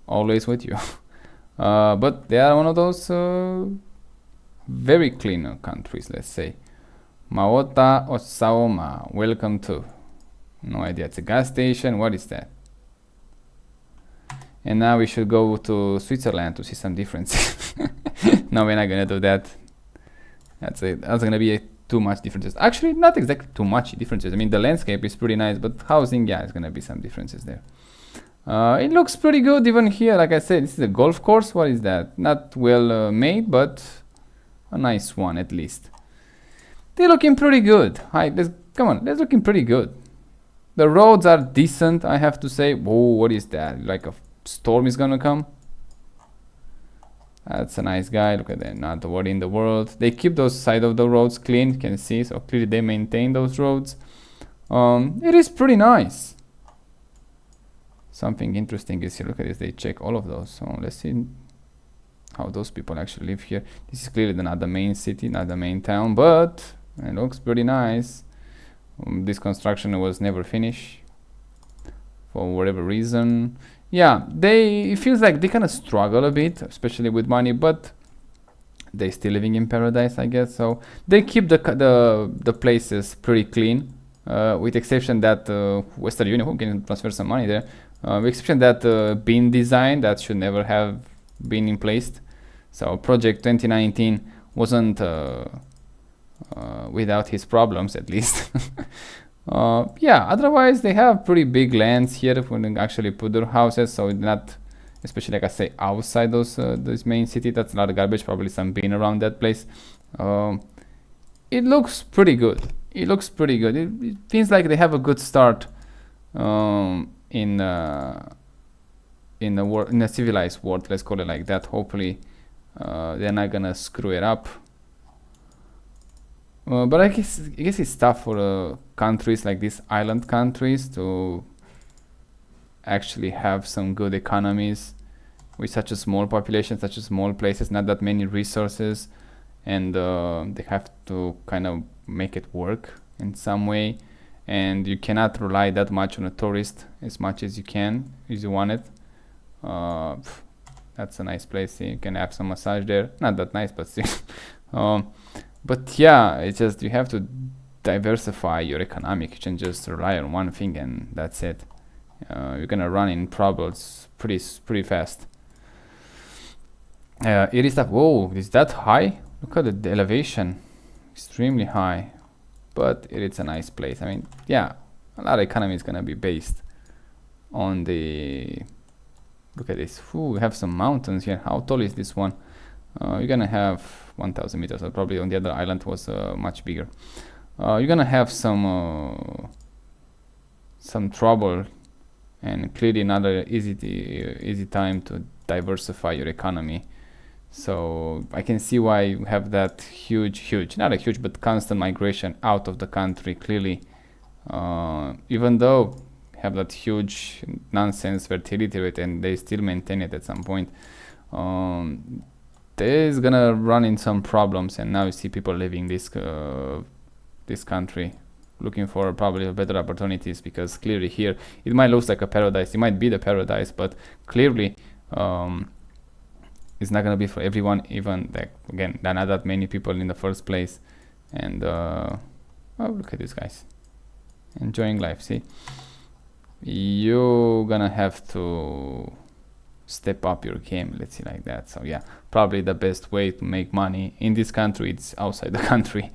always with you. But they are one of those very clean countries, let's say. Maota or Samoa, welcome to. No idea, it's a gas station. What is that? And now we should go to Switzerland to see some differences. No, we're not gonna do that. That's gonna be too much differences. Actually, not exactly too much differences. I mean, the landscape is pretty nice, but housing, yeah, it's gonna be some differences there. It looks pretty good even here. Like I said, this is a golf course. What is that? Not well made, but a nice one at least. They're looking pretty good. Come on, they're looking pretty good. The roads are decent, I have to say. Whoa, what is that? Like a storm is gonna come? That's a nice guy. Look at that, not a worry in the world. They keep those side of the roads clean, you can see, so clearly they maintain those roads. It is pretty nice. Something interesting is here. Look at this, they check all of those. So let's see how those people actually live here. This is clearly not the main city, not the main town, but it looks pretty nice. This construction was never finished for whatever reason. Yeah, it feels like they kind of struggle a bit, especially with money, but they're still living in paradise, I guess. So they keep the places pretty clean, with exception that Western Union, who can transfer some money there, with exception that bin design that should never have been in place. So project 2019 wasn't without his problems, at least. Yeah, otherwise they have pretty big lands here when they actually put their houses, so it's not, especially like I say, outside this main city. That's a lot of garbage, probably some bin around that place. It looks pretty good. It looks pretty good. It feels like they have a good start in a civilized world, let's call it like that. Hopefully they're not gonna screw it up. But I guess it's tough for countries like these island countries to actually have some good economies with such a small population, such a small places, not that many resources, and they have to kind of make it work in some way. And you cannot rely that much on a tourist as much as you can, as you want it. That's a nice place. You can have some massage there. Not that nice, but still. But yeah, it's just you have to diversify your economy. You can just rely on one thing and that's it. You're gonna run in troubles pretty fast. It is that, whoa, is that high? Look at the elevation, extremely high, but it's a nice place. I mean, yeah, a lot of economy is gonna be based on the, look at this. Ooh, we have some mountains here. How tall is this one? You're gonna have 1,000 meters, or probably on the other island was much bigger. You're gonna have some trouble, and clearly another easy time to diversify your economy. So I can see why you have that huge, not a huge, but constant migration out of the country. Clearly, even though have that huge nonsense fertility rate, and they still maintain it at some point, there's gonna run in some problems. And now you see people leaving this country, looking for probably better opportunities, because clearly here it might look like a paradise. It might be the paradise, but clearly it's not gonna be for everyone. Even like, again, there are not that many people in the first place. And oh, look at these guys enjoying life. See, you're gonna have to step up your game, let's see, like that. So yeah, probably the best way to make money in this country, it's outside the country.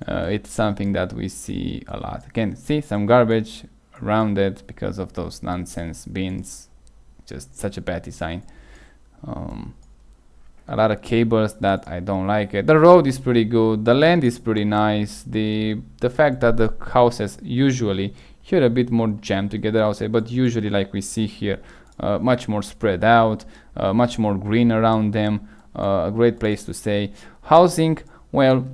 It's something that we see a lot. Again, see some garbage around it because of those nonsense bins. Just such a bad design. A lot of cables that I don't like it. The road is pretty good. The land is pretty nice. The fact that the houses usually here a bit more jammed together, I would say, but usually like we see here, much more spread out, much more green around them. A great place to stay. Housing, well,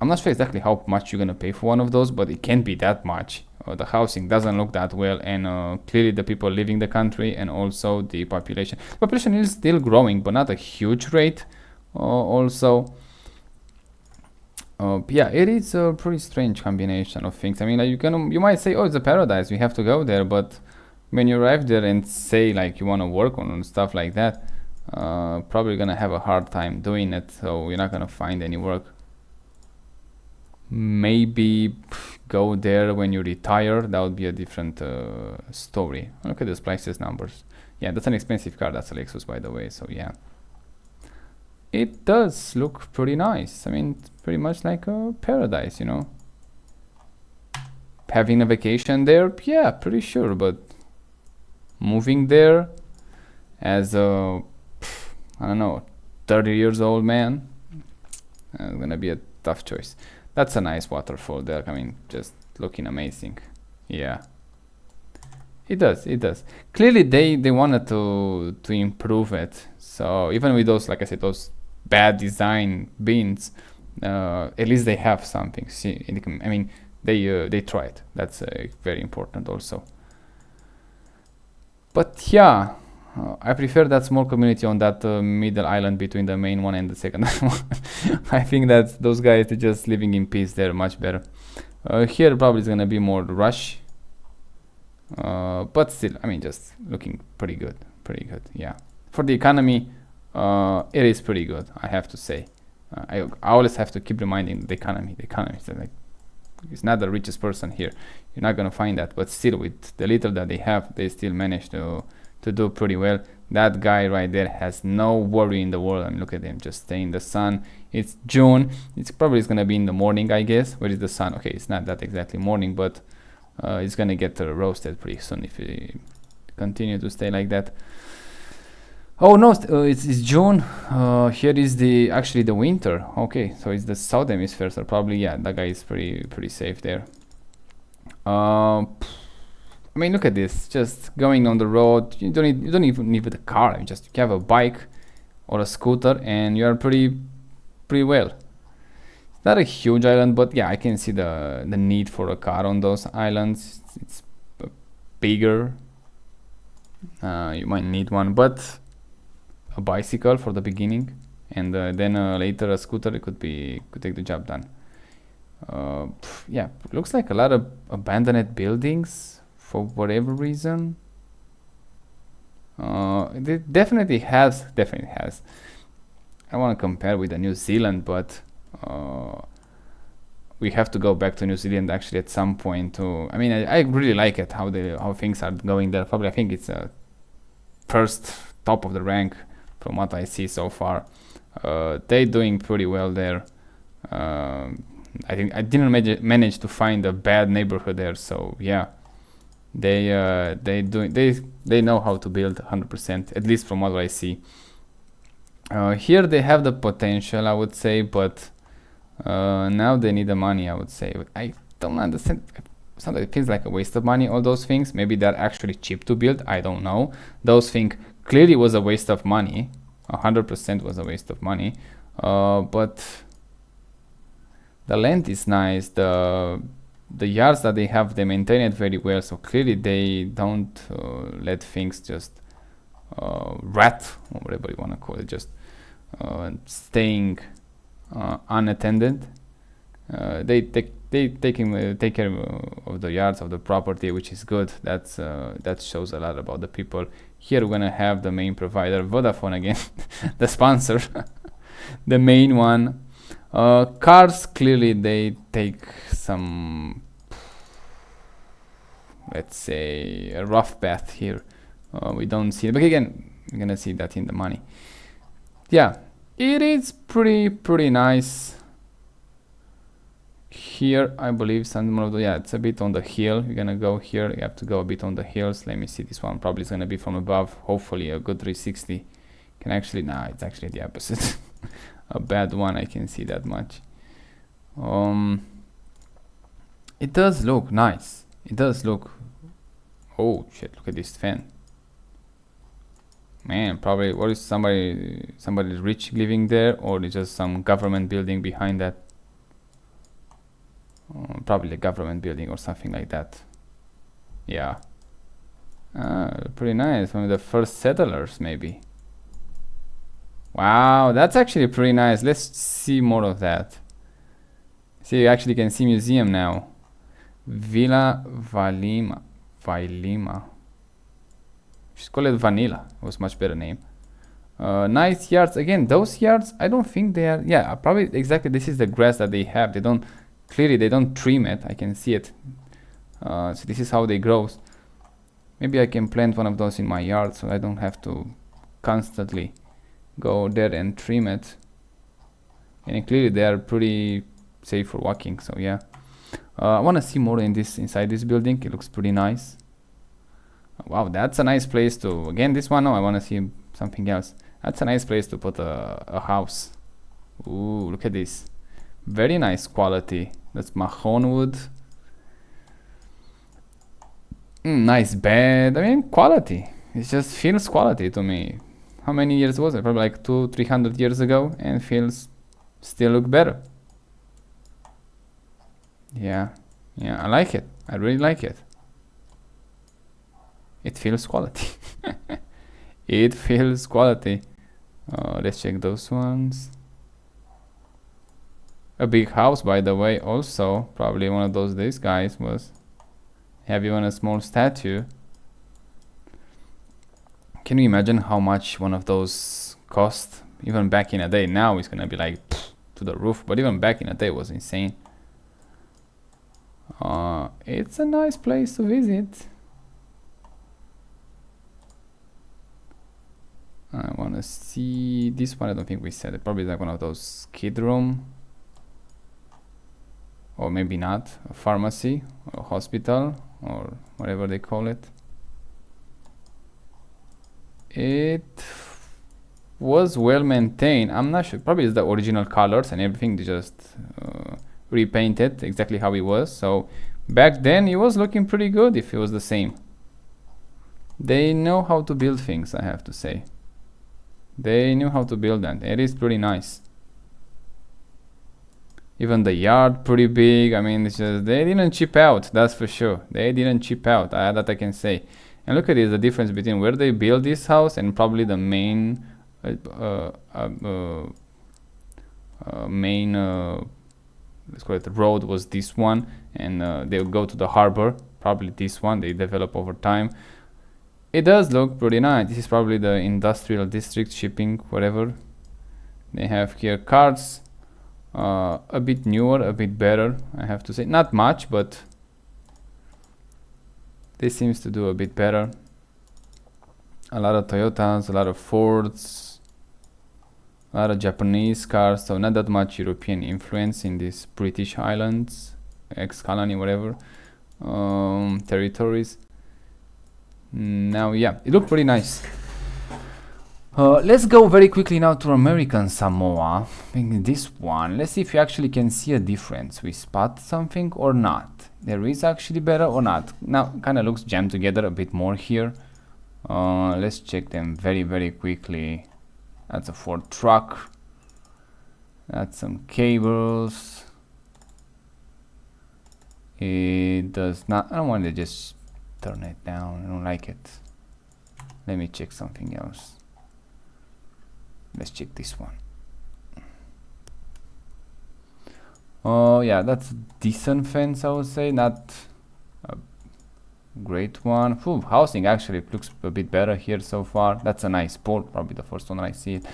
I'm not sure exactly how much you're gonna pay for one of those, but it can't be that much. The housing doesn't look that well, and clearly the people leaving the country, and also the population. The population is still growing, but not a huge rate. Also, yeah, it is a pretty strange combination of things. I mean, like you might say, oh, it's a paradise, we have to go there, but when you arrive there and say like you want to work on stuff like that, probably gonna have a hard time doing it. So you're not gonna find any work. Maybe go there when you retire. That would be a different story. Look at those prices numbers. Yeah, that's an expensive car. That's a Lexus, by the way. So yeah, it does look pretty nice. I mean, it's pretty much like a paradise, you know. Having a vacation there, yeah, pretty sure. But moving there as a, I don't know, 30 years old man, it's gonna be a tough choice. That's a nice waterfall there. I mean, just looking amazing. Yeah, it does. Clearly they wanted to improve it. So even with those, like I said, those bad design bins, at least they have something. See, I mean, they tried. That's very important also. But yeah, I prefer that small community on that middle island between the main one and the second one. I think that those guys are just living in peace. They're much better. Here probably is gonna be more rush, but still, I mean, just looking pretty good. Yeah, for the economy, it is pretty good, I have to say. I always have to keep reminding the economy. So like, it's not the richest person here. You're not gonna find that, but still, with the little that they have, they still manage to do pretty well. That guy right there has no worry in the world. I mean, look at him, just stay in the sun. It's June. It's probably gonna be in the morning, I guess. Where is the sun? Okay, it's not that exactly morning, but it's gonna get roasted pretty soon if you continue to stay like that. Oh no, it's June. Here is actually the winter. Okay, so it's the south hemisphere. So probably, yeah, that guy is pretty safe there. I mean, look at this. Just going on the road. You don't even need a car. You just have a bike or a scooter, and you are pretty well. It's not a huge island, but yeah, I can see the need for a car on those islands. It's bigger. You might need one, but a bicycle for the beginning, and then later a scooter could take the job done. Yeah, looks like a lot of abandoned buildings for whatever reason. It definitely has. I want to compare with New Zealand, but we have to go back to New Zealand actually at some point to, I mean, I really like it how things are going there. Probably I think it's a first top of the rank from what I see so far. They doing pretty well there. I think I didn't manage to find a bad neighborhood there, so yeah, they know how to build 100%, at least from what I see. Here they have the potential, I would say, but now they need the money, I would say. I don't understand. Sometimes it feels like a waste of money, all those things. Maybe they're actually cheap to build, I don't know. Those things clearly was a waste of money. 100% was a waste of money. But the land is nice. The yards that they have, they maintain it very well. So clearly they don't let things just rat, or whatever you want to call it, just staying unattended. They take care of the yards of the property, which is good. That shows a lot about the people. Here we're gonna have the main provider, Vodafone again, the sponsor, the main one. Cars, clearly they take some, let's say, a rough path here. We don't see it, but again, we're gonna see that in the money. Yeah, it is pretty nice. Here, I believe some of the, yeah, it's a bit on the hill. You're gonna go here, you have to go a bit on the hills. Let me see, this one probably is gonna be from above. Hopefully a good 360. Can actually, nah, it's actually the opposite. A bad one, I can see that much. It does look nice. It does look, oh shit, look at this fan. Man, probably, what is somebody rich living there, or is just some government building behind that? Probably a government building or something like that. Yeah. Pretty nice. One of the first settlers, maybe. Wow, that's actually pretty nice. Let's see more of that. See, you actually can see museum now. Villa Vailima. Just call it Vanilla. It was much better name. Nice yards. Again, those yards, I don't think they are, yeah, probably exactly this is the grass that they have. They don't, clearly they don't trim it. I can see it. So this is how they grow. Maybe I can plant one of those in my yard so I don't have to constantly go there and trim it. And clearly they are pretty safe for walking, so yeah. I want to see more inside this building. It looks pretty nice. Wow, that's a nice place to, again, this one, no, I want to see something else. That's a nice place to put a house. Ooh, look at this. Very nice quality. That's mahogany wood. Nice bed. I mean, quality. It just feels quality to me. How many years was it? Probably like 200-300 years ago, and feels still look better. Yeah, I like it. I really like it. It feels quality. It feels quality. Let's check those ones. A big house, by the way, also. Probably one of these guys was. Have even a small statue. Can you imagine how much one of those cost? Even back in a day. Now it's gonna be like to the roof, but even back in a day it was insane. It's a nice place to visit. I want to see this one. I don't think we said it. Probably like one of those kid room, or maybe not, a pharmacy or a hospital or whatever they call it. It was well maintained. I'm not sure. Probably it's the original colors and everything. They just repainted exactly how it was. So back then it was looking pretty good if it was the same. They know how to build things, I have to say. They knew how to build that. It is pretty nice. Even the yard pretty big. I mean, it's just, they didn't chip out, that's for sure. They didn't chip out, that I can say. And look at this, the difference between where they built this house and probably the main let's call it the road was this one, and they'll go to the harbor, probably this one they develop over time. It does look pretty nice. This is probably the industrial district, shipping, whatever. They have here cards. A bit newer, a bit better, I have to say. Not much, but this seems to do a bit better. A lot of Toyotas, a lot of Fords, a lot of Japanese cars, so not that much European influence in these British islands, ex-colony, whatever, territories. Now, yeah, it looked pretty nice. Let's go very quickly now to American Samoa. I think this one. Let's see if you actually can see a difference. We spot something or not. There is actually better or not. Now, kind of looks jammed together a bit more here. Let's check them very quickly. That's a Ford truck. That's some cables. It does not. I don't want to just turn it down. I don't like it. Let me check something else. Let's check this one. Oh yeah, that's a decent fence, I would say. Not a great one. Whew, housing actually looks a bit better here so far. That's a nice pole, probably the first one I see it.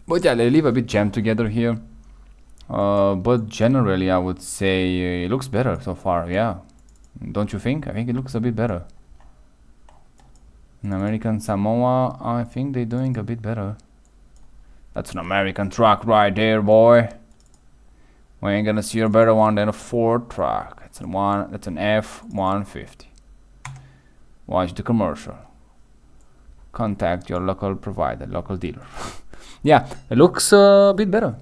But yeah, they live a bit jammed together here. But generally I would say it looks better so far, yeah. Don't you think? I think it looks a bit better. In American Samoa, I think they're doing a bit better. That's an American truck right there, boy. We ain't gonna see a better one than a Ford truck. That's an F-150. Watch the commercial. Contact your local provider, local dealer. Yeah, it looks a bit better.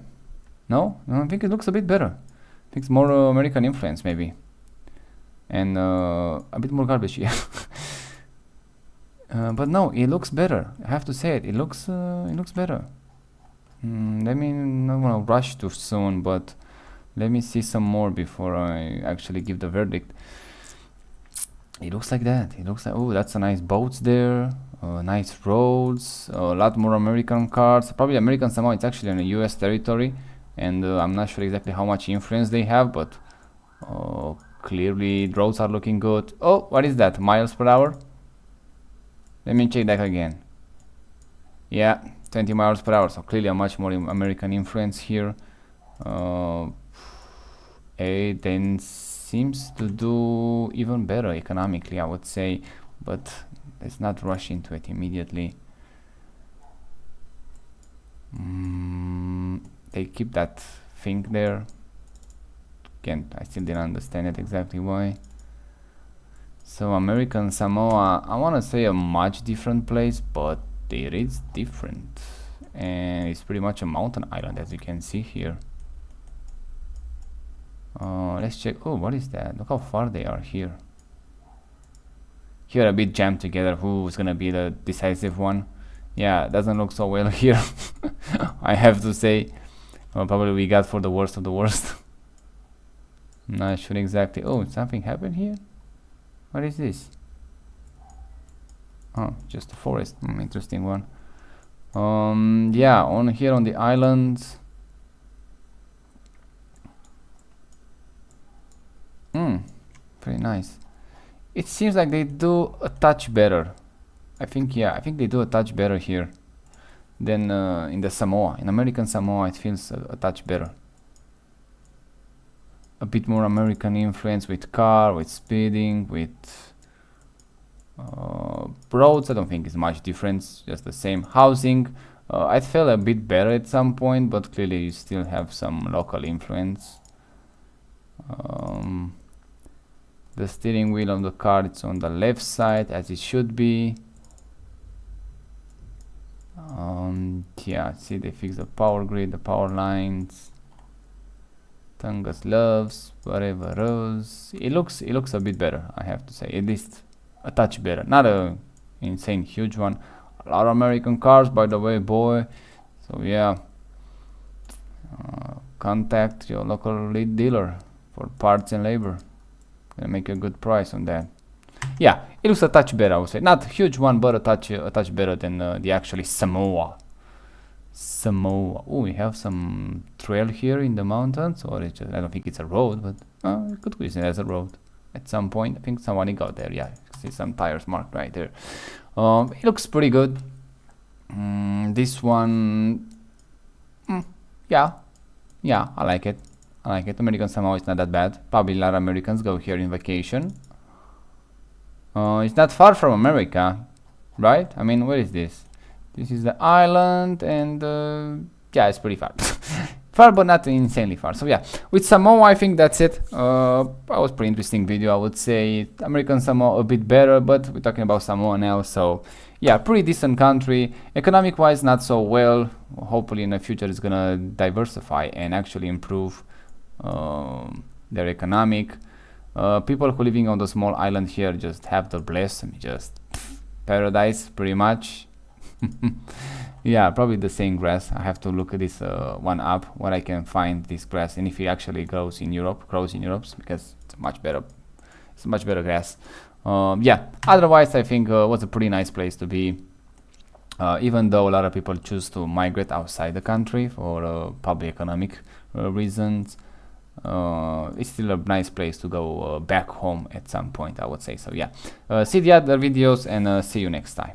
No, I think it looks a bit better. I think it's more American influence maybe, and a bit more garbage. Yeah. But no, it looks better. I have to say it. It looks better. Let me not want to rush too soon, but let me see some more before I actually give the verdict. It looks like that. It looks like, oh, that's a nice boats there, nice roads, a lot more American cars. Probably American Samoa. It's actually in a U.S. territory, and I'm not sure exactly how much influence they have, but clearly roads are looking good. Oh, what is that? Miles per hour? Let me check that again. Yeah, 20 miles per hour, so clearly a much more American influence here. It then seems to do even better economically, I would say, but let's not rush into it immediately. They keep that thing there. Again, I still didn't understand it exactly why. So American Samoa, I want to say a much different place, but it is different, and it's pretty much a mountain island, as you can see here. Let's check. Oh, what is that? Look how far they are here. Here a bit jammed together. Who's gonna be the decisive one? Yeah, it doesn't look so well here. I have to say. Probably we got for the worst of the worst. Not sure exactly. Oh, something happened here. What is this? Oh, just a forest. Interesting one. Yeah, on here on the island. Pretty nice. It seems like they do a touch better. I think they do a touch better here than in the Samoa. In American Samoa, it feels a touch better. A bit more American influence with car, with speeding, with roads. I don't think it's much difference, just the same. Housing, I felt a bit better at some point, but clearly you still have some local influence. The steering wheel of the car, it's on the left side as it should be. Yeah, see, they fix the power grid, the power lines. Tungus loves whatever rose. It looks a bit better, I have to say. At least a touch better. Not a insane huge one. A lot of American cars, by the way, boy. So yeah, contact your local lead dealer for parts and labor. Gonna make a good price on that. Yeah, it looks a touch better, I would say. Not a huge one, but a touch better than the actually Samoa. Oh, we have some trail here in the mountains, or it's just, I don't think it's a road, but it could be seen as a road at some point. I think somebody got there. Yeah, you see some tires marked right there. It looks pretty good. This one, yeah, Yeah, I like it. I like it. American Samoa is not that bad. Probably a lot of Americans go here in vacation. It's not far from America, right? I mean, where is this? This is the island, and yeah, it's pretty far. Far, but not insanely far. So yeah, with Samoa, I think that's it. That was pretty interesting video. I would say American Samoa a bit better, but we're talking about Samoa now, so yeah, pretty decent country. Economic wise, not so well. Hopefully in the future it's gonna diversify and actually improve their economic. People who living on the small island here just have the blessing, just paradise pretty much. Yeah, probably the same grass. I have to look at this one up where I can find this grass and if it actually grows in Europe, because it's a much better grass. Yeah, otherwise I think it was a pretty nice place to be. Even though a lot of people choose to migrate outside the country for probably economic reasons, it's still a nice place to go back home at some point, I would say. So yeah, see the other videos and see you next time.